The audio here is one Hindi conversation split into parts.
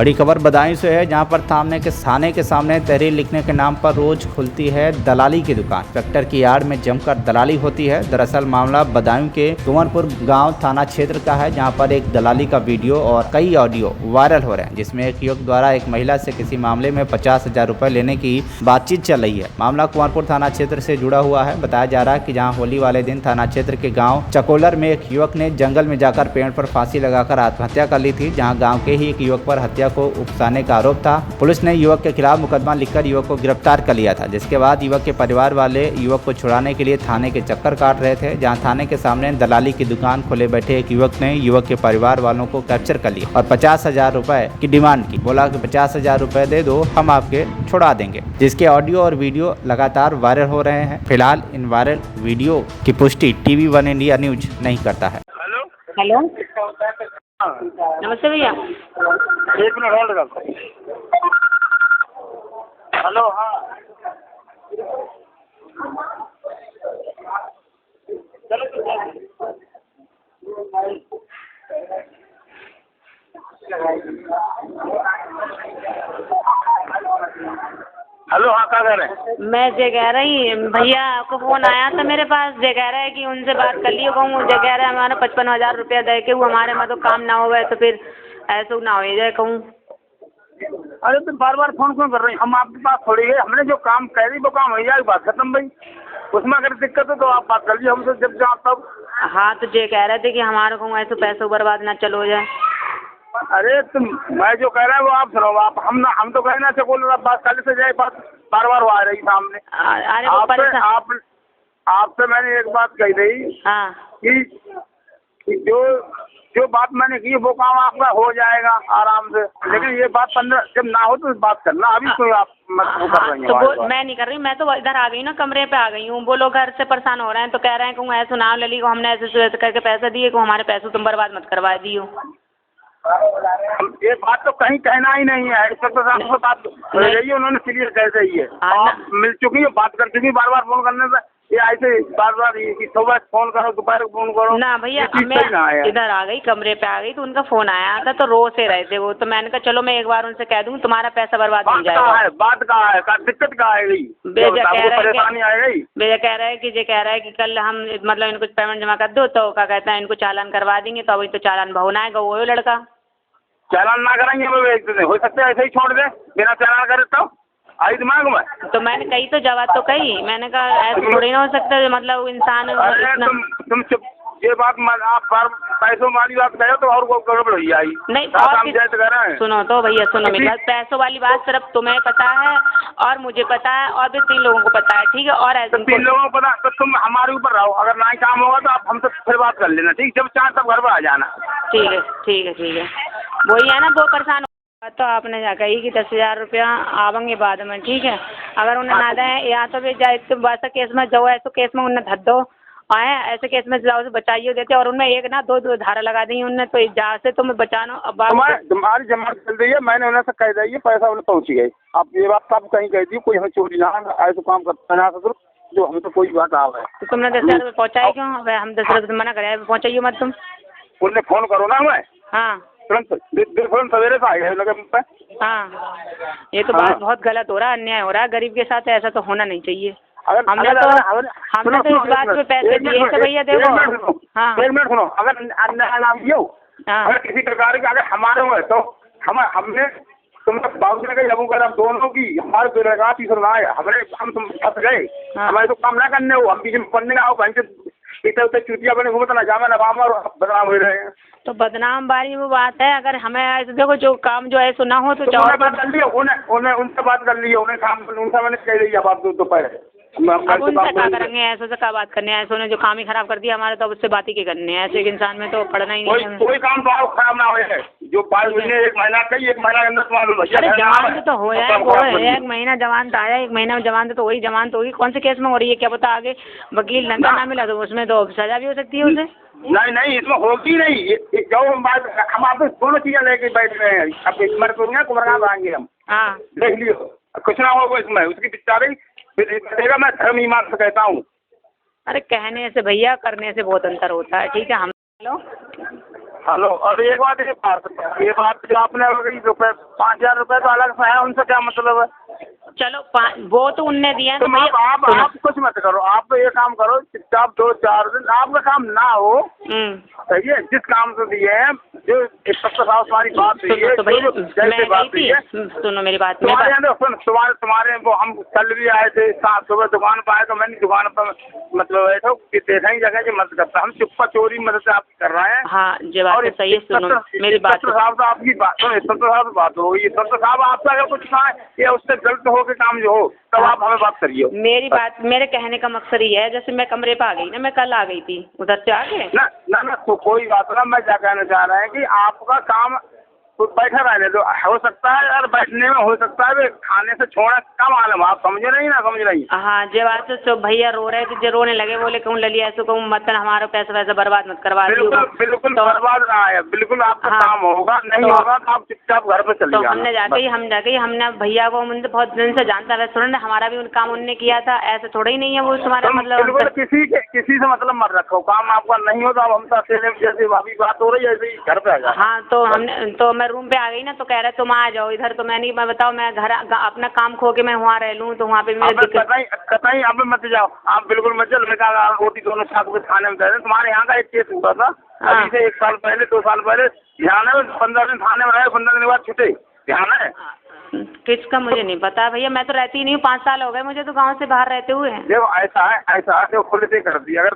बड़ी खबर बदायूं से है, जहां पर थाने के सामने तहरीर लिखने के नाम पर रोज खुलती है दलाली की दुकान। ट्रैक्टर की आड़ में जमकर दलाली होती है। दरअसल मामला बदायूं के कुंवरपुर गांव थाना क्षेत्र का है, जहां पर एक दलाली का वीडियो और कई ऑडियो वायरल हो रहे हैं, जिसमें एक युवक द्वारा एक महिला से किसी मामले में 50,000 रुपए लेने की बातचीत चल रही है। मामला कुंवरपुर थाना क्षेत्र से जुड़ा हुआ है। बताया जा रहा है कि जहाँ होली वाले दिन थाना क्षेत्र के गाँव चकोलर में एक युवक ने जंगल में जाकर पेड़ पर फांसी लगाकर आत्महत्या कर ली थी, जहाँ गाँव के ही एक युवक पर हत्या को उकसाने का आरोप था। पुलिस ने युवक के खिलाफ मुकदमा लिखकर युवक को गिरफ्तार कर लिया था, जिसके बाद युवक के परिवार वाले युवक को छुड़ाने के लिए थाने के चक्कर काट रहे थे, जहां थाने के सामने दलाली की दुकान खोले बैठे एक युवक ने युवक के परिवार वालों को कैप्चर कर लिया और 50,000 रुपए की डिमांड की। बोला कि 50,000 रुपए दे दो, हम आपके छुड़ा देंगे, जिसके ऑडियो और वीडियो लगातार वायरल हो रहे हैं। फिलहाल इन वायरल वीडियो की पुष्टि TV1 इंडिया न्यूज नहीं करता है। हेलो, नमस्ते भैया। एक मिनट होल्ड कर। हेलो, हाँ चलो हेलो, हाँ क्या कह रहे हैं? मैं ये कह रही भैया को फोन आया था मेरे पास, ये कह रहा है कि उनसे बात कर लियो कहूँ, ये कह रहा है हमारा 55,000 रुपया दे के वो हमारे में तो काम ना हो गए तो फिर ऐसा ना हो जाए कहूँ। अरे तुम बार बार फोन क्यों कर रही? हम आपके पास थोड़ी है, हमने जो काम कह दी वो काम हो जाएगी, बात खत्म भाई। उसमें अगर दिक्कत हो तो आप बात कर लीजिए हमसे जब जाओ तब। हाँ तो ये कह रहे थे कि हमारे को ऐसे पैसे बर्बाद ना चलो जाए। अरे तुम, मैं जो कह रहा है वो आप सुनो। आप हम तो कह ना चकोल बात कल से जाए, बात बार बार आ रही सामने। अरे वो आपसे मैंने एक बात कही थी। हाँ कि जो बात मैंने की वो काम आपका हो जाएगा आराम से, लेकिन ये बात 15 जब ना हो तो बात करना। अभी कोई आप मत वो कर रही हैं। तो वो मैं नहीं कर रही, मैं तो इधर आ गई ना, कमरे पे आ गई हूँ। वो लोग घर से परेशान हो रहे हैं तो कह रहे हैं कि ऐसे सुनाओ लली को हमने ऐसे करके पैसे दिए को हमारे पैसे तुम बर्बाद मत करवा दियो। ये बात तो कहीं कहना ही नहीं है, इस पर तो आपसे बात रही है, उन्होंने क्लियर कह रही है। आप मिल चुकी है, बात कर चुकी, बार बार फोन करने से ये ऐसे बार बार सुबह फोन करो, दोपहर फोन करो ना भैया। मैं इधर आ गई, कमरे पे आ गई तो उनका फोन आया था तो रो से रहे थे वो, तो मैंने कहा चलो मैं एक बार उनसे कह दूं तुम्हारा पैसा बर्बाद नहीं जाएगा। बात कहाँ है, दिक्कत कहाँ है? परेशानी आएगी। बेजा कह रहा है कि ये कह रहा है कि कल हम मतलब इनको पेमेंट जमा कर दो तो क्या कहता है इनको चालान करवा देंगे, तो अभी तो चालान भवना है वो लड़का। चालान ना कराएंगे हो सकता है ऐसे ही छोड़ दे बिना चालान करे तो आई दिमाग में। तो मैंने कही तो जवाब तो कही, मैंने कहा ऐसे थोड़ी ना हो सकता है, मतलब इंसान। अरे तुम चुप, ये बात आप पैसों वाली बात कहो तो और गड़बड़ हो जाएगी। नहीं और सुनो तो भैया, सुनो मेरी बात। पैसों वाली बात सिर्फ तुम्हें पता है और मुझे पता है और भी 3 लोगों को पता है, ठीक है? और ऐसे 3 लोगों को पता तो तुम हमारे ऊपर रहो, अगर ना ही काम होगा तो आप हमसे फिर बात कर लेना, ठीक? जब चाहे तब घर पर आ जाना। ठीक है ठीक है ठीक है। वही है ना, वो परेशान तो आपने जा कही कि 10,000 रुपया आवेंगे बाद में, ठीक है? अगर उन्हें ना दें या तो भी जाए तो वैसा केस में जाओ, ऐसे केस में उन्हें धर दो आए, ऐसे केस में जाओ से बचाइए देते और उनमें एक ना 2 धारा लगा दी उन्हें, तो जहाँ से तुम बचानो। अब तुम्हारी जमानत चल रही है, मैंने उन्हें से कह दी पैसा उन्हें पहुँच गए। आप ये बात सब कहीं कह दी, कोई हमें चोरी ना ऐसा काम करता ना ससुर जो हमें तो कोई बात आ है। तो तुमने 10,000 रुपये पहुँचाए क्यों? हम 10,000 रुपये मना करे, पहुँचाइए मत तुम। उन्हें फोन करो ना हमें। हाँ तुरंत सवेरे से आए हैं। हाँ ये तो बात बहुत गलत हो रहा है, अन्याय हो रहा है गरीब के साथ, ऐसा तो होना नहीं चाहिए। हमने तो इस बात पे पैसे दिए थे भैया। देखो हाँ एक मिनट सुनो, अगर अगर किसी प्रकार के अगर हमारे हुए तो हमने तुमने बाबू ने कही हम दोनों की हमारे दो लगा तीसरा ना है हमारे, हम तुम फंस गए। हमारे तो काम ना करने हो, हम बीच में पढ़ने ना हो, इतने उतने चुटिया बने घूमते ना जामा ना बामा और बदनाम हो रहे हैं। तो बदनाम वाली वो बात है, अगर हमें ऐसे देखो जो काम जो है सुना हो तो बात कर लिया उनसे बात कर ली, उनसे मैंने कह दी बात दोपहर। अब उनसे क्या करेंगे, ऐसे से क्या बात करने है? ऐसे उन्हें जो काम ही खराब कर दिया हमारे, तो उससे बात ही क्या करनी है? ऐसे एक इंसान में तो पढ़ना ही नहीं है। कोई काम तो खराब ना हो जो 5 महीने 1 महीना कई 1 महीना के अंदर अरे जमानत तो हो जाए, वो 1 महीना जमानत आया, 1 महीना में जमानत तो वही जमानत होगी। कौन से केस में हो रही है क्या पता? आगे वकील नंगा ना मिला तो उसमें तो सजा भी हो सकती है उसे। नहीं इसमें होगी नहीं। जो हम आप दोनों चीजें लेके बैठ रहे हैं, अब मर करूँगा कुमरगाम आएंगे हम। हाँ देख लियो, कुछ ना होगा इसमें, उसकी बिचारी देगा। मैं धर्म ईमान से कहता हूँ। अरे कहने से भैया करने से बहुत अंतर होता है, ठीक है? हम हेलो हेलो, और एक बात ये बात जो आपने रुपये 5,000 रुपये तो अलग से है, उनसे क्या मतलब है? चलो वो तो उनने दिया है तो भैया आप कुछ मत करो, आप तो ये काम करो चुपचाप 2-4 दिन आपका काम ना हो, सही है, जिस काम से दिए हैं जो इंस्पेक्टर साहब तुम्हारी बात सही है, तो भैया मैं गई थी, सुनो मेरी बात, तुम्हारे वो हम कल भी आए थे, सात सुबह दुकान पर आए तो मैंने दुकान पर मतलब बैठो देखा ही जगह की मदद करता, हम चुप्पा चोरी मदद आप कर रहे हैं। हाँ ये बात तो सही है, सुनो मेरी बात, साहब तो आपकी बात इंस्पेक्टर साहब से बात हो गई, इंस्पेक्टर साहब आपका अगर कुछ कहा या उससे गलत हो के काम जो हो तब आप हमें बात करिए। मेरी बात, मेरे कहने का मकसद ये है, जैसे मैं कमरे पे आ गई ना, मैं कल आ गई थी उधर से आके ना तो कोई बात ना, मैं क्या कहना चाह रहा है कि आपका काम बैठा रहने दो, हो सकता है यार बैठने में हो सकता है खाने से छोड़ना कम आलम, आप समझे नहीं ना, समझ नहीं। हाँ ये बात तो भैया रो रहे थे, जो रोने लगे, बोले कहूँ ललिया ऐसे कहूँ मत हमारा पैसा वैसा बर्बाद मत करवा दियो। बिल्कुल बर्बाद ना है, बिल्कुल आपका काम होगा, नहीं होगा तो आप चुपचाप घर पे चलिए। हमने जाके हमने भैया को मुझे बहुत दिन से जानता है, सुन हमारा भी उन काम उनने किया था, ऐसे थोड़ा ही नहीं है वो तुम्हारा मतलब। किसी से मतलब मत रखो, काम आपका नहीं हो तो आप हमसे अकेले जैसे अभी बात हो रही है ऐसे ही घर पे आ जाओ। हाँ तो हमने तो मैं रूम पे आ गई ना, तो कह रहे तुम आ जाओ इधर, तो मैं बताओ मैं घर अपना काम खो के मैं वहाँ रह लूँ, तो वहाँ पे कतई अब मत जाओ, आप बिल्कुल मत चलो, रोटी दोनों साथ में खाने में दे रहे। तुम्हारे यहाँ का एक केस हुआ था अभी से 1 साल पहले 2 साल पहले, ध्यान है? 15 दिन थाने में रहे, 15 दिन के बाद छुटे, ध्यान है? किसका मुझे नहीं पता भैया, मैं तो रहती ही नहीं हूँ, 5 साल हो गए मुझे तो गाँव से बाहर रहते हुए। देखो ऐसा है जो खुद से कर दिया, अगर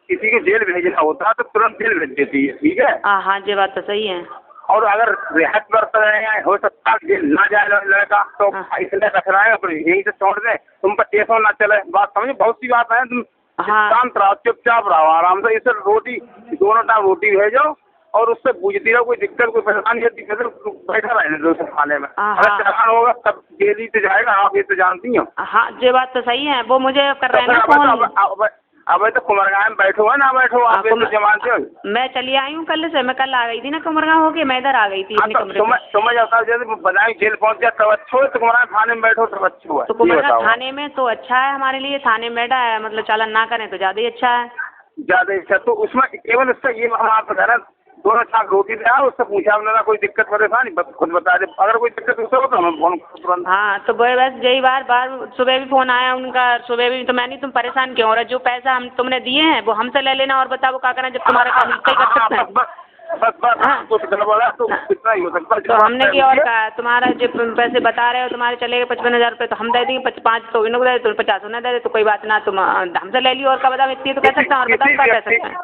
किसी को जेल भेजना होता तो तुरंत जेल भेज देती है, ठीक है? हाँ ये बात तो सही है। और अगर रिहायत बरत रहे हैं, हो सकता है जेल ना जाए लड़का तो इसलिए रख रहे हैं, अपने यहीं से छोड़ दें, तुम पर केस ना चले, बात समझे? बहुत सी बात है, तुम शांत रहो, चुपचाप रहो, आराम से। इसे रोटी दोनों टाइम रोटी भेजो और उससे पूछती रहो, कोई दिक्कत कोई परेशानी होती है तो बैठा रहने दो खाने में, अगर चालान होगा तब जेल ही तो जाएगा, आप ये तो जानती हो। हाँ ये बात तो सही है, वो मुझे कर रहे हैं ना। अब तो कुमरगांव में बैठो है ना, बैठो आप तो जमानते हो। मैं चली आई हूँ कल से, मैं कल आ गई थी ना कुमरगांव होके, मैं इधर आ गई थी अपने कमरे में। समझ आता जैसे बनाई जेल पहुँच गया तब अच्छा है, तो कुमरगांव थाने में बैठो तब अच्छा है। तो कुमरगांव थाने में तो अच्छा है हमारे लिए, थाने में बैठा है मतलब चालान ना करें तो ज़्यादा ही अच्छा है। ज़्यादा अच्छा, तो उसमें केवल उसका ये हम आप बता रहे दोनों साथ रोटी दे, उससे पूछा हमने कोई दिक्कत परेशानी खुद बता दे, अगर कोई दिक्कत उससे हो तो हम फोन तुरंत। हाँ तो बस यही बार सुबह भी फोन आया उनका, सुबह भी तो मैं नहीं, तुम परेशान क्यों हो रहे, जो पैसा हम तुमने दिए हैं वो हमसे ले लेना और बताओ क्या करना, जब तुम्हारा काम सही कर सकते हैं। बस कुछ बोला तो कितना ही हो सकता है। तो हमने क्या और कहा, तुम्हारा जो पैसे बता रहे हो तुम्हारे चले गए 55,000 रुपये, तो हम दे देंगे 5 तो इनको दे, तुम 50 उन्हें दे दे, तो कोई बात ना, तुम हमसे ले लियो और क्या बताओ, इतनी तो कह सकते हैं और बताओ क्या कह सकते हैं।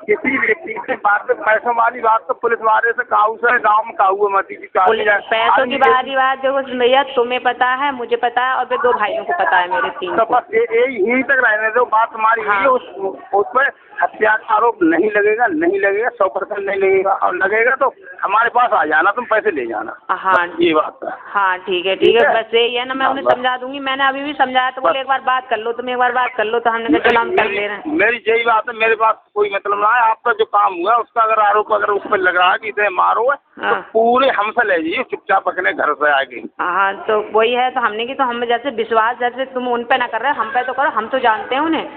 किसी व्यक्ति से बात पैसों वाली बात तो पुलिस वाले से काऊ से गाँव में काऊ मती की पैसों की बात देखो भैया, तुम्हें पता है, मुझे पता है और फिर 2 भाइयों को पता है मेरे 3। तो बस यही तक रहने दो, बात हमारी उस पर हत्या का आरोप नहीं लगेगा 100% नहीं लगेगा, और लगेगा तो हमारे पास आ जाना, तुम पैसे ले जाना। हाँ ये बात है। हाँ ठीक है बस यही है ना, मैं उन्हें समझा दूंगी, मैंने अभी भी समझाया तो बोले एक बार बात कर लो, तुम एक बार बात कर लो, तो हमने कहा चलो हम कर ले रहे हैं। मेरी यही बात है, मेरे पास कोई मतलब ना है, आपका जो काम हुआ उसका अगर आरोप अगर उस पर लग रहा है कि इतने मारो है तो पूरे हमसे ले जाइए, चुपचाप अपने घर से आगे। हाँ तो वही है, तो हमने की तो हम जैसे विश्वास जैसे तुम उन पे ना कर रहे, हम पे तो करो, हम तो जानते हैं उन्हें।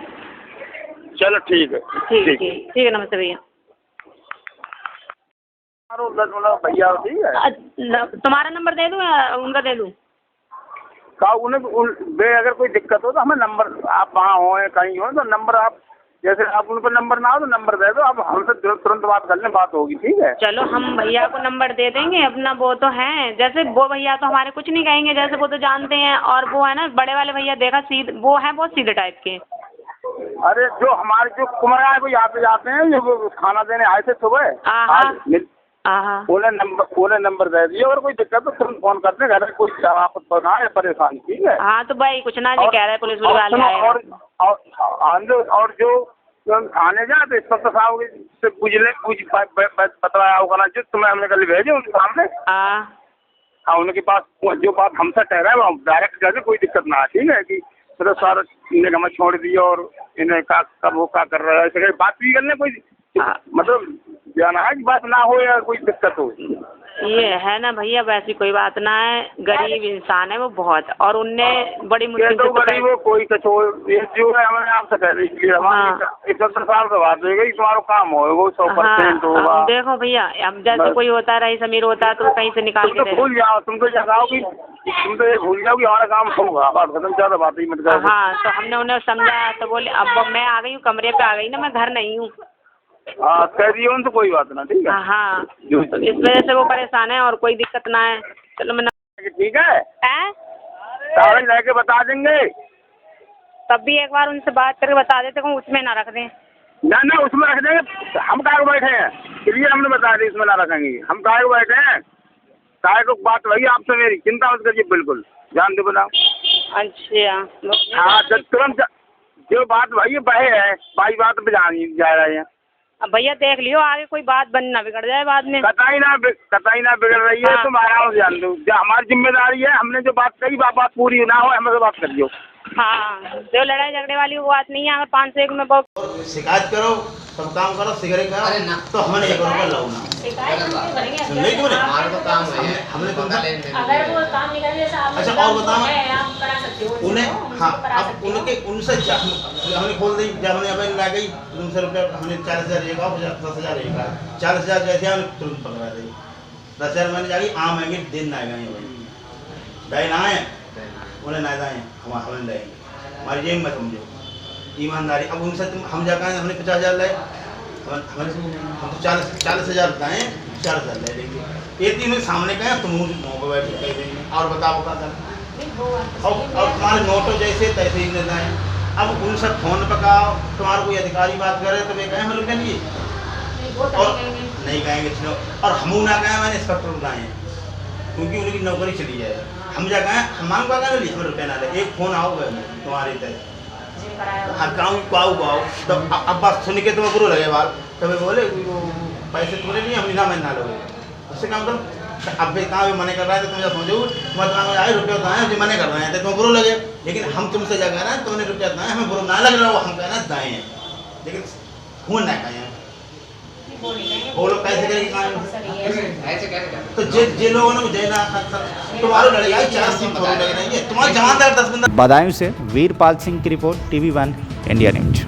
चलो ठीक है, ठीक है, नमस्ते भैया। भैया ठीक है, तुम्हारा नंबर दे दूँ या उनका दे दूँ? उन्हें अगर कोई दिक्कत हो तो हमें नंबर, आप वहाँ हो कहीं हो तो नंबर आप, जैसे आप उनको नंबर ना हो तो नंबर दे दो, आप हमसे तुरंत बात कर लें, बात होगी, ठीक है? चलो हम भैया को नंबर दे देंगे अपना, वो तो हैं जैसे वो भैया तो हमारे कुछ नहीं कहेंगे, जैसे वो तो जानते हैं, और वो है ना बड़े वाले भैया, देखा सीधे वो है, बहुत सीधे टाइप के। अरे जो हमारे जो कुमरा है वो यहाँ पे जाते हैं, जो खाना देने आए थे सुबह, उन्हें नंबर दे दिए, और कोई दिक्कत तो तुम फोन करते, घर में कोई शराफत बना है परेशानी, ठीक है? हाँ तो भाई कुछ ना जी कह रहे पुलिस वाले और जो आने जाते इंस्पेक्टर साहब से पूछ बतलाया होगा ना, जो तुम्हें हमने कल भेजे उनके सामने, हाँ उनके पास जो बात हमसे ठहरा है वो डायरेक्ट कर दे, कोई दिक्कत ना है, ठीक है? कि तो सारा इन्हें हमें छोड़ दिया और इन्हें कब वो क्या कर रहा है, बात भी करने कोई मतलब जाना है कि बात ना हो या कोई दिक्कत हो। ये है ना भैया, वैसी कोई बात ना है, गरीब इंसान है वो बहुत, और उनने बड़ी मुश्किल तो से गरीब हो कोई कचोर ये जो है हमने आपसे कह दी इसलिए हमारी 71 साल का बात है तुम्हारा काम हो वो 100% होगा। देखो भैया, अब जैसे कोई होता है रईस अमीर होता है तो कहीं से निकाल के भूल जाओ, तुम तो जगाओगी, तुम तो ये भूल जाओ कि हमारा काम होगा, बात खत्म, ज्यादा बात ही मत करो। हाँ, तो हमने उन्हें समझाया तो बोले अब मैं आ गई हूँ, कमरे पे आ गई ना, मैं घर नहीं हूँ। हाँ कह दियो तो कोई बात ना, ठीक है। हाँ, तो इस वजह से वो परेशान है, और कोई दिक्कत ना है। चलो मैं ठीक है, कागज लेके बता देंगे, तब भी एक बार उनसे बात करके बता देते को उसमें ना रख दें। ना उसमें रख देंगे, हम काहे को बैठे हैं इसलिए हमने बता दी इसमें ना रखेंगे, हम काहे को बैठे हैं, काहे को बात वही आपसे मेरी चिंता मत करिए, बिल्कुल ध्यान दे बताओ। अच्छा हाँ तुरंत जो बात वही बहे है भाई, बात पे जा रहे हैं। अब भैया देख लियो, आगे कोई बात बन ना बिगड़ जाए बाद में। कतई ना बिगड़ रही है। तुम आराम से जान दो, हमारी जिम्मेदारी है, हमने जो बात कही बात पूरी ना हो हमें से बात करियो। हाँ, जो लड़ाई झगड़े वाली वो बात नहीं है, अगर 501 में बहुत शिकायत करो, सब काम करो, सिगरेट करो, तो हमने 1 रुपया लो ना। नहीं क्यों नहीं, हमारा तो काम है, हमने तो अगर वो काम निकल जैसा आप अच्छा और बताओ आप करा सकते हो उन्हें। हाँ, अब उनके उनसे हमने खोल दी, जब हमने अब ला गई उनसे रुपया, हमने 40,000 एक 10,000 एक 40,000 जैसे हमने तुरंत पकड़ा दी, 10,000 मैंने जागी आम आएंगे दिन ना आएगा भाई ना है, उन्हें ना जाए हमें लेंगे, हमारी जेब में समझो ईमानदारी। अब उनसे हम जाकर हमने 50,000 लाए, हम तो 40,000 बताएं, 4,000 ले लेंगे, ये तीनों सामने कहें तुम मुँह पर बैठ कह देंगे और बताओ और तुम्हारे नोटों जैसे तैसे ही न जाए। अब उनसे फोन पकाओ, तुम्हारा कोई अधिकारी बात करे तो वे कहें हम लोग कहेंगे और नहीं कहेंगे, और हम ना कहें मैंने इंस्पेक्टर बुलाए क्योंकि उनकी नौकरी चली जाए, हम जा कहें हम मांग पा नहीं हमें रुपये ना ले, एक फोन आओ तुम्हारी तरह हाँ गाँव गाओ तो अब बात सुन के तुम्हें बुरा लगे बात, तो वे बोले वो पैसे तुम्हें नहीं हम ना महीना लोगे, उससे काम करो। अब भाई कहाँ मना कर रहा है तो तुम जब समझो तुम्हारे दिमाग में आए रुपये तो आए जो मना कर रहे हैं तो तुम्हें बुरा लगे, लेकिन हम तुमसे जा कह रहे हैं तुमने रुपया दाएँ हमें बुरा ना लग रहा हो, हम कहना दाएँ हैं लेकिन खून ना कहें वो लोग कैसे करेंगे तो जे लोगों ने जैना तुम्हारे लड़ेगा 4 लग रही है, तुम्हारे जमानदार 10 बंदा। बदायूं से वीरपाल सिंह की रिपोर्ट, TV1 इंडिया न्यूज।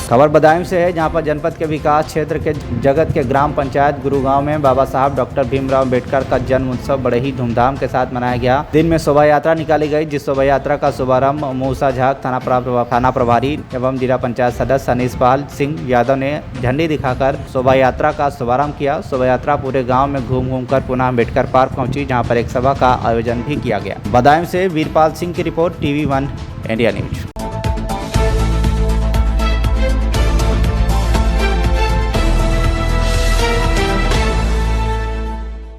खबर बदायूं से है, जहां पर जनपद के विकास क्षेत्र के जगत के ग्राम पंचायत गुरुगांव में बाबा साहब डॉक्टर भीमराव अम्बेडकर का जन्म उत्सव बड़े ही धूमधाम के साथ मनाया गया। दिन में शोभा यात्रा निकाली गई, जिस शोभा यात्रा का शुभारंभ मूसा झा थाना प्रभारी एवं जिला पंचायत सदस्य अनीसपाल सिंह यादव ने झंडी दिखाकर शोभा यात्रा का शुभारंभ किया। शोभा यात्रा पूरे गाँव में घूम कर पुनः अम्बेडकर पार्क पहुंची, जहाँ पर एक सभा का आयोजन भी किया गया। बदायूं से वीरपाल सिंह की रिपोर्ट, TV1 इंडिया न्यूज।